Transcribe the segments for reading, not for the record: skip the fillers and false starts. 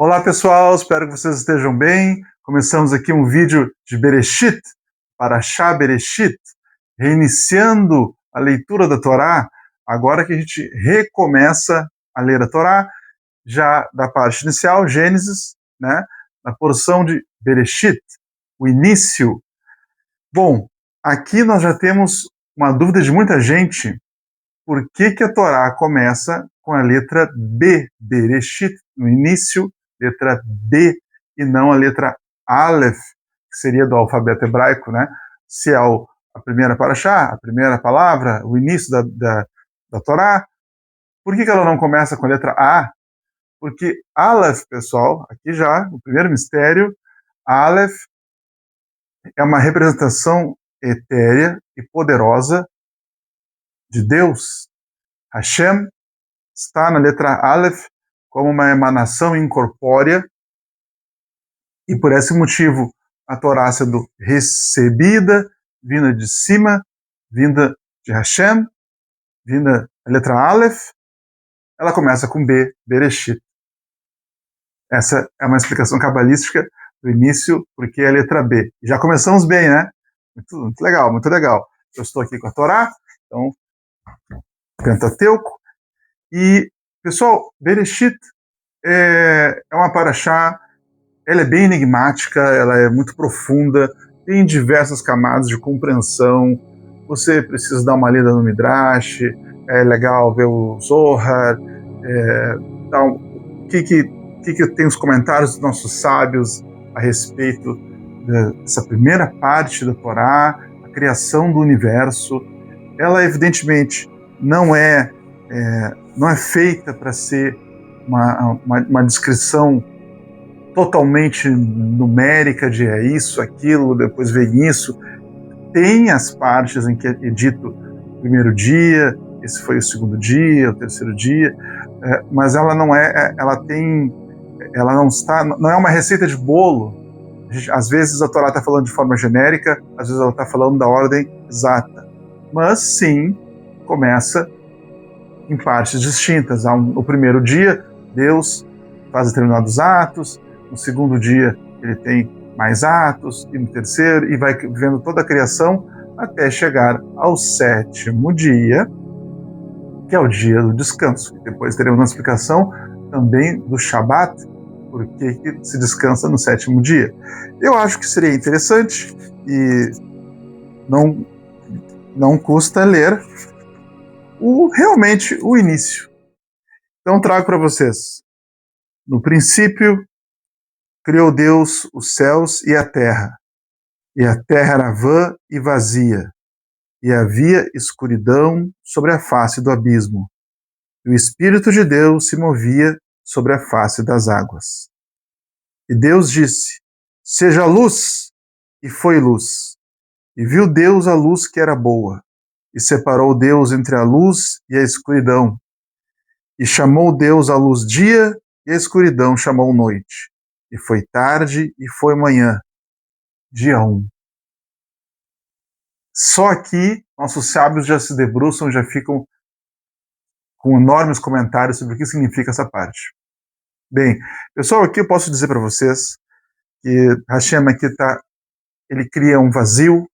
Olá pessoal, espero que vocês estejam bem. Começamos aqui um vídeo de Bereshit, Parashá Bereshit, reiniciando a leitura da Torá, agora que a gente recomeça a ler a Torá, já da parte inicial, Gênesis, né, na porção de Bereshit, o início. Bom, aqui nós já temos uma dúvida de muita gente, por que a Torá começa com a letra B, Bereshit, no início, letra B, e não a letra Aleph, que seria do alfabeto hebraico, né? Se é a primeira paraxá, a primeira palavra, o início da Torá, por que ela não começa com a letra A? Porque Aleph, pessoal, aqui já, o primeiro mistério, Aleph é uma representação etérea e poderosa de Deus. Hashem está na letra Aleph como uma emanação incorpórea, e por esse motivo a Torá sendo recebida, vinda de cima, vinda de Hashem, vinda a letra Aleph, ela começa com B, Bereshit. Essa é uma explicação cabalística do início, porque é a letra B. Já começamos bem, né? Muito legal, muito legal. Eu estou aqui com a Torá, então, Pentateuco. E, pessoal, Bereshit é uma paraxá, ela é bem enigmática, ela é muito profunda, tem diversas camadas de compreensão. Você precisa dar uma lida no Midrash, é legal ver o Zohar, o que tem os comentários dos nossos sábios a respeito dessa primeira parte da Torá, a criação do universo. Ela, evidentemente, não é feita para ser uma descrição totalmente numérica de é isso, aquilo, depois vem isso. Tem as partes em que é dito o primeiro dia, esse foi o segundo dia, o terceiro dia, mas ela não é, ela não é uma receita de bolo. Às vezes a Torá está falando de forma genérica, às vezes ela está falando da ordem exata, mas sim começa em partes distintas. No primeiro dia, Deus faz determinados atos, no segundo dia ele tem mais atos, e no terceiro, e vai vendo toda a criação até chegar ao sétimo dia, que é o dia do descanso. E depois teremos uma explicação também do Shabat, por que se descansa no sétimo dia. Eu acho que seria interessante, e não custa ler realmente o início. Então trago para vocês. No princípio, criou Deus os céus e a terra era vã e vazia, e havia escuridão sobre a face do abismo, e o Espírito de Deus se movia sobre a face das águas. E Deus disse: seja luz, e foi luz. E viu Deus a luz que era boa, e separou Deus entre a luz e a escuridão. E chamou Deus a luz dia, e a escuridão chamou noite. E foi tarde, e foi manhã, dia 1. Só aqui, nossos sábios já se debruçam, já ficam com enormes comentários sobre o que significa essa parte. Bem, pessoal, aqui eu posso dizer para vocês que Hashem aqui ele cria um vazio,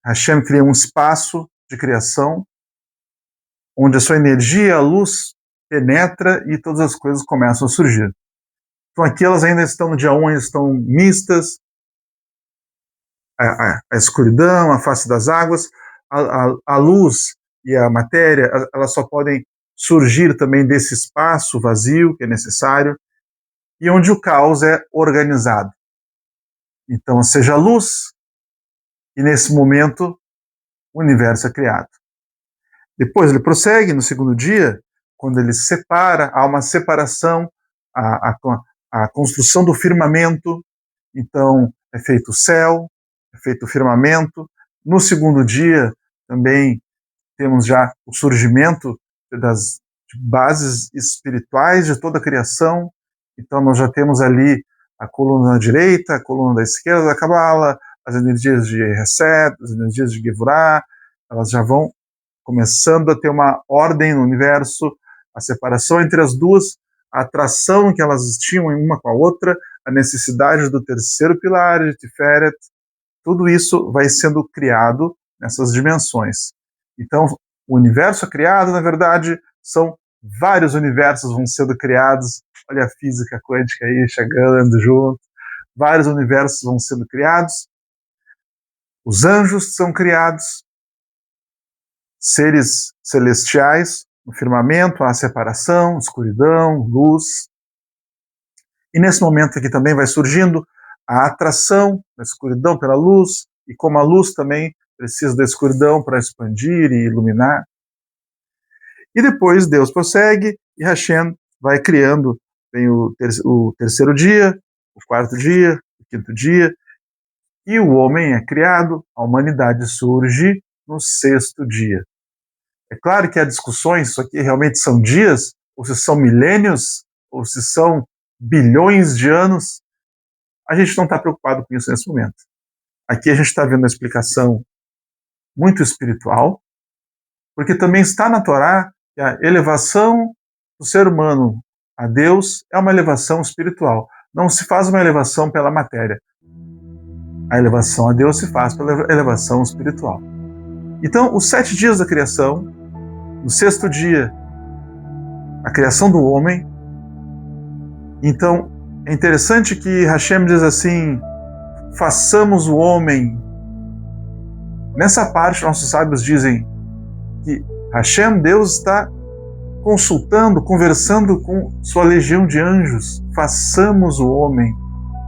Hashem cria um espaço de criação, onde a sua energia, a luz, penetra e todas as coisas começam a surgir. Então aqui elas ainda estão no dia 1, ainda estão mistas, a escuridão, a face das águas, a luz e a matéria, elas só podem surgir também desse espaço vazio que é necessário, e onde o caos é organizado. Então, seja a luz, e nesse momento o universo é criado. Depois ele prossegue no segundo dia, quando ele separa, há uma separação, a construção do firmamento, então é feito o céu, é feito o firmamento. No segundo dia também temos já o surgimento das bases espirituais de toda a criação. Então nós já temos ali a coluna da direita, a coluna da esquerda da Cabala, as energias de Reset, as energias de Gevurah, elas já vão começando a ter uma ordem no universo, a separação entre as duas a atração que elas tinham uma com a outra, a necessidade do terceiro pilar de Tiferet, tudo isso vai sendo criado nessas dimensões. Então, o universo criado, na verdade, são vários universos vão sendo criados. Olha a física quântica aí chegando junto. Vários universos vão sendo criados. Os anjos são criados, seres celestiais, no firmamento, há separação, escuridão, luz. E nesse momento aqui também vai surgindo a atração da escuridão pela luz, e como a luz também precisa da escuridão para expandir e iluminar. E depois Deus prossegue e Hashem vai criando, vem o terceiro dia, o quarto dia, o quinto dia, e o homem é criado, a humanidade surge no sexto dia. É claro que há discussões, isso aqui realmente são dias, ou se são milênios, ou se são bilhões de anos. A gente não está preocupado com isso nesse momento. Aqui a gente está vendo uma explicação muito espiritual, porque também está na Torá que a elevação do ser humano a Deus é uma elevação espiritual. Não se faz uma elevação pela matéria. A elevação a Deus se faz pela elevação espiritual. Então, os 7 dias da criação, no sexto dia, a criação do homem. Então, é interessante que Hashem diz assim, façamos o homem. Nessa parte, nossos sábios dizem que Hashem, Deus, está consultando, conversando com sua legião de anjos. Façamos o homem.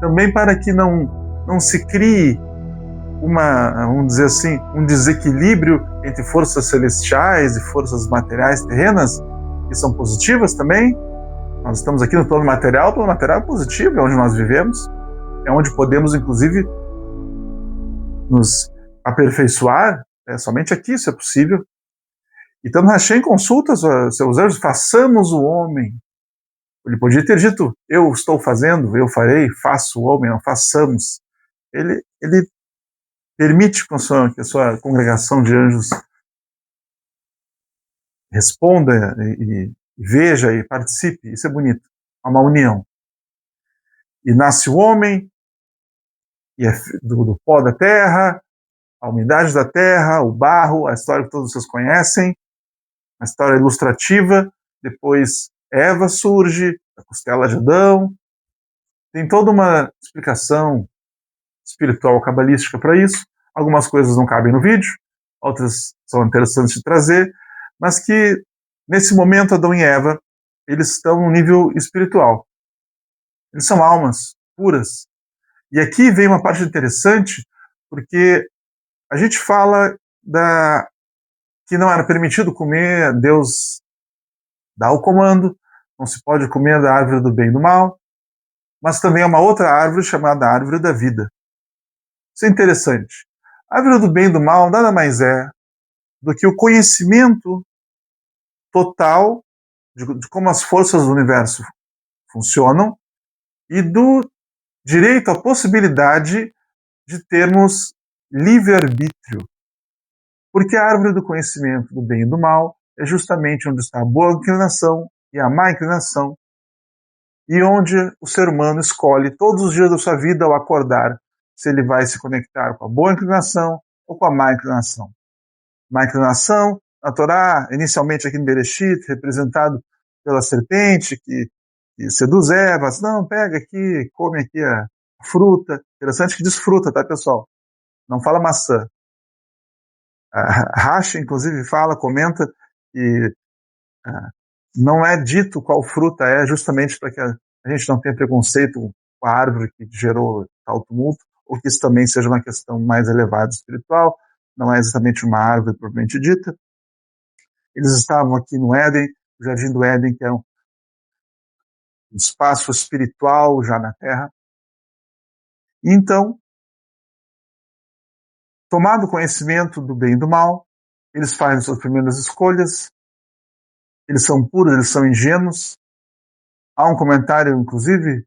Também para que não se crie vamos dizer assim, um desequilíbrio entre forças celestiais e forças materiais terrenas, que são positivas também. Nós estamos aqui no plano material, o plano material é positivo, é onde nós vivemos, é onde podemos, inclusive, nos aperfeiçoar, somente aqui isso é possível. Então Hashem consulta seus anjos, façamos o homem. Ele podia ter dito, eu estou fazendo, eu farei, faço o homem, não façamos. Ele permite que a sua congregação de anjos responda e veja e participe. Isso é bonito. Há uma união. E nasce o homem, e é do pó da terra, a umidade da terra, o barro, a história que todos vocês conhecem, a história ilustrativa. Depois Eva surge, a costela de Adão. Tem toda uma explicação espiritual, cabalística para isso. Algumas coisas não cabem no vídeo, outras são interessantes de trazer, mas que, nesse momento, Adão e Eva, eles estão no nível espiritual. Eles são almas puras. E aqui vem uma parte interessante, porque a gente fala que não era permitido comer, Deus dá o comando, não se pode comer da árvore do bem e do mal, mas também há uma outra árvore chamada árvore da vida. Isso é interessante. A árvore do bem e do mal nada mais é do que o conhecimento total de como as forças do universo funcionam e do direito à possibilidade de termos livre-arbítrio. Porque a árvore do conhecimento do bem e do mal é justamente onde está a boa inclinação e a má inclinação, e onde o ser humano escolhe todos os dias da sua vida ao acordar se ele vai se conectar com a boa inclinação ou com a má inclinação. Má inclinação, a Torá, inicialmente aqui em Bereshit, representado pela serpente que seduz Eva, não, pega aqui, come aqui a fruta. Interessante que diz fruta, tá, pessoal? Não fala maçã. A Rashi, inclusive, comenta que não é dito qual fruta é, justamente para que a gente não tenha preconceito com a árvore que gerou tal tumulto, ou que isso também seja uma questão mais elevada espiritual, não é exatamente uma árvore propriamente dita. Eles estavam aqui no Éden, o Jardim do Éden, que é um espaço espiritual já na Terra. E então, tomado conhecimento do bem e do mal, eles fazem suas primeiras escolhas, eles são puros, eles são ingênuos. Há um comentário, inclusive,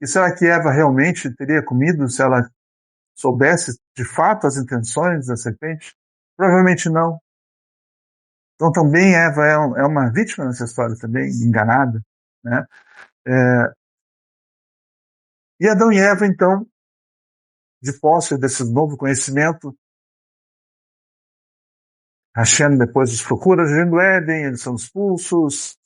que será que Eva realmente teria comido se ela soubesse de fato as intenções da serpente? Provavelmente não. Então também Eva é uma vítima nessa história também, enganada. né? E Adão e Eva, então, de posse desse novo conhecimento, Hashem depois os procura, jardim do Éden, eles são expulsos,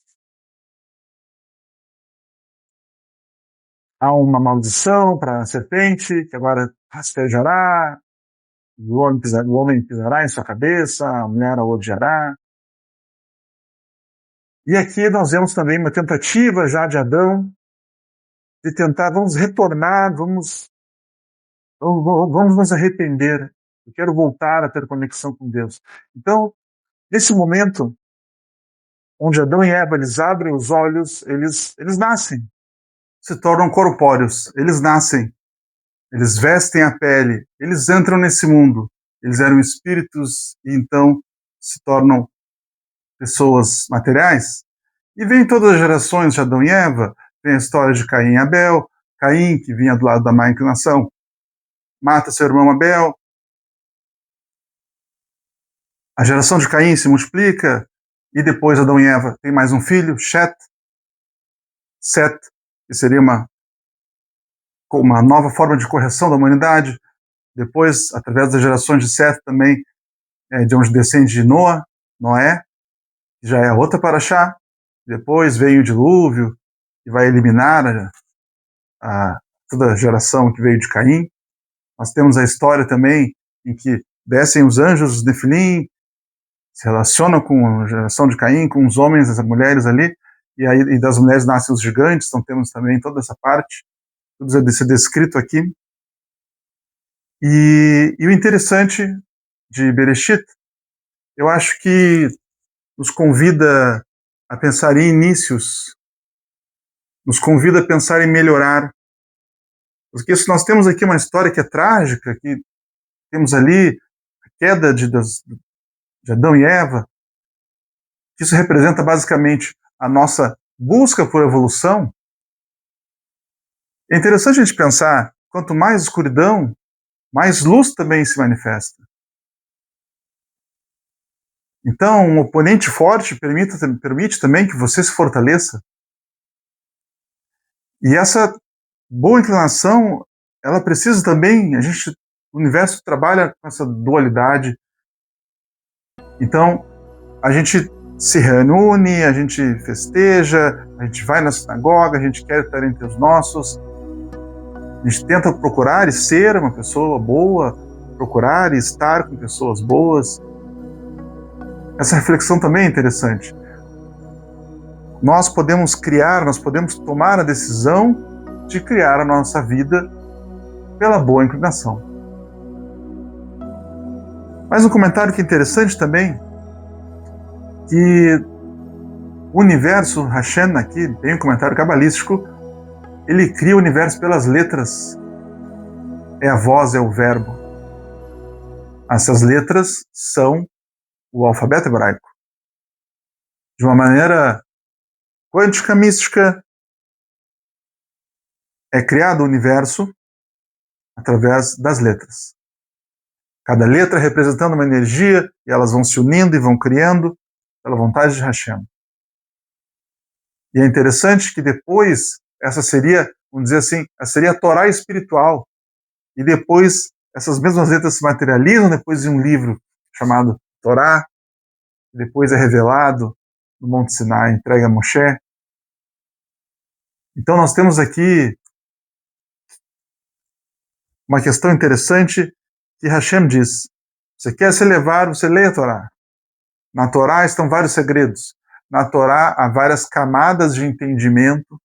há uma maldição para a serpente, que agora rastejará, o homem pisará em sua cabeça, a mulher a odiará. E aqui nós vemos também uma tentativa já de Adão de tentar, vamos retornar, vamos nos arrepender. Eu quero voltar a ter conexão com Deus. Então, nesse momento, onde Adão e Eva, eles abrem os olhos, eles nascem, se tornam corpóreos, eles nascem, eles vestem a pele, eles entram nesse mundo, eles eram espíritos e então se tornam pessoas materiais. E vem todas as gerações de Adão e Eva, vem a história de Caim e Abel, Caim, que vinha do lado da má inclinação, mata seu irmão Abel, a geração de Caim se multiplica, e depois Adão e Eva tem mais um filho, Set, que seria uma nova forma de correção da humanidade. Depois, através das gerações de Set também, de onde descende de Noé, que já é outra paraxá. Depois veio o dilúvio, que vai eliminar toda a geração que veio de Caim. Nós temos a história também em que descem os anjos, os Nefilim, se relacionam com a geração de Caim, com os homens, as mulheres ali, e das mulheres nascem os gigantes, então temos também toda essa parte, tudo isso é descrito aqui. E o interessante de Bereshit, eu acho que nos convida a pensar em inícios, nos convida a pensar em melhorar, porque se nós temos aqui uma história que é trágica, que temos ali a queda de Adão e Eva, isso representa basicamente a nossa busca por evolução. É interessante a gente pensar, quanto mais escuridão, mais luz também se manifesta. Então, um oponente forte permite também que você se fortaleça. E essa boa inclinação, ela precisa também, o universo trabalha com essa dualidade. Então, a gente se reúne, a gente festeja, a gente vai na sinagoga, a gente quer estar entre os nossos, a gente tenta procurar e ser uma pessoa boa, procurar e estar com pessoas boas. Essa reflexão também é interessante. Nós podemos tomar a decisão de criar a nossa vida pela boa inclinação. Mas um comentário que é interessante também, que o universo, Hashem aqui, tem um comentário cabalístico, ele cria o universo pelas letras. É a voz, é o verbo. Essas letras são o alfabeto hebraico. De uma maneira quântica, mística, é criado o universo através das letras. Cada letra representando uma energia, e elas vão se unindo e vão criando pela vontade de Hashem. E é interessante que depois, essa seria, vamos dizer assim, essa seria a Torá espiritual. E depois, essas mesmas letras se materializam depois em um livro chamado Torá, que depois é revelado no Monte Sinai, entregue a Moshe. Então nós temos aqui uma questão interessante que Hashem diz: você quer se elevar, você lê a Torá. Na Torá estão vários segredos. Na Torá há várias camadas de entendimento,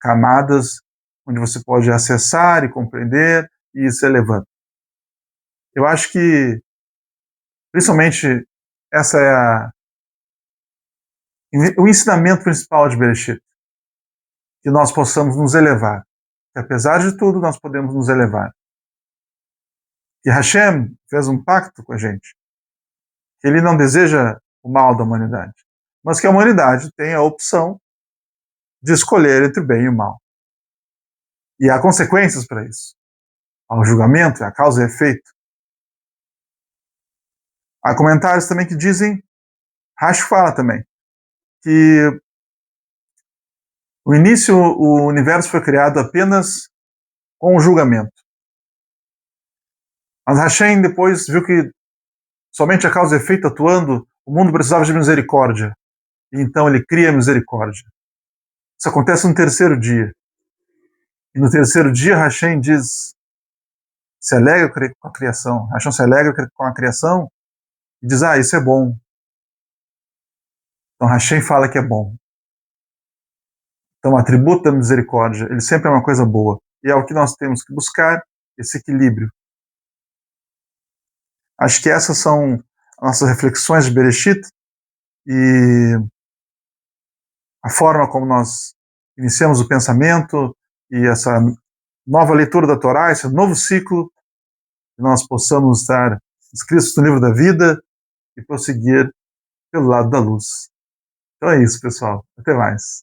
camadas onde você pode acessar e compreender e ir se elevando. Eu acho que, principalmente, essa é o ensinamento principal de Bereshit, que nós possamos nos elevar. Que apesar de tudo, nós podemos nos elevar. Que Hashem fez um pacto com a gente, que ele não deseja o mal da humanidade, mas que a humanidade tem a opção de escolher entre o bem e o mal. E há consequências para isso. Há o julgamento, há a causa e efeito. Há comentários também que dizem, Rashi fala também, que No início, o universo foi criado apenas com o julgamento. Mas Hashem depois viu que somente a causa e efeito atuando, o mundo precisava de misericórdia. E então ele cria a misericórdia. Isso acontece no terceiro dia. E no terceiro dia, Hashem se alegra com a criação. Hashem se alegra com a criação e diz, isso é bom. Então Hashem fala que é bom. Então o atributo da misericórdia, ele sempre é uma coisa boa. E é o que nós temos que buscar, esse equilíbrio. Acho que essas são as nossas reflexões de Bereshit e a forma como nós iniciamos o pensamento e essa nova leitura da Torá, esse novo ciclo, que nós possamos estar inscritos no livro da vida e prosseguir pelo lado da luz. Então é isso, pessoal. Até mais.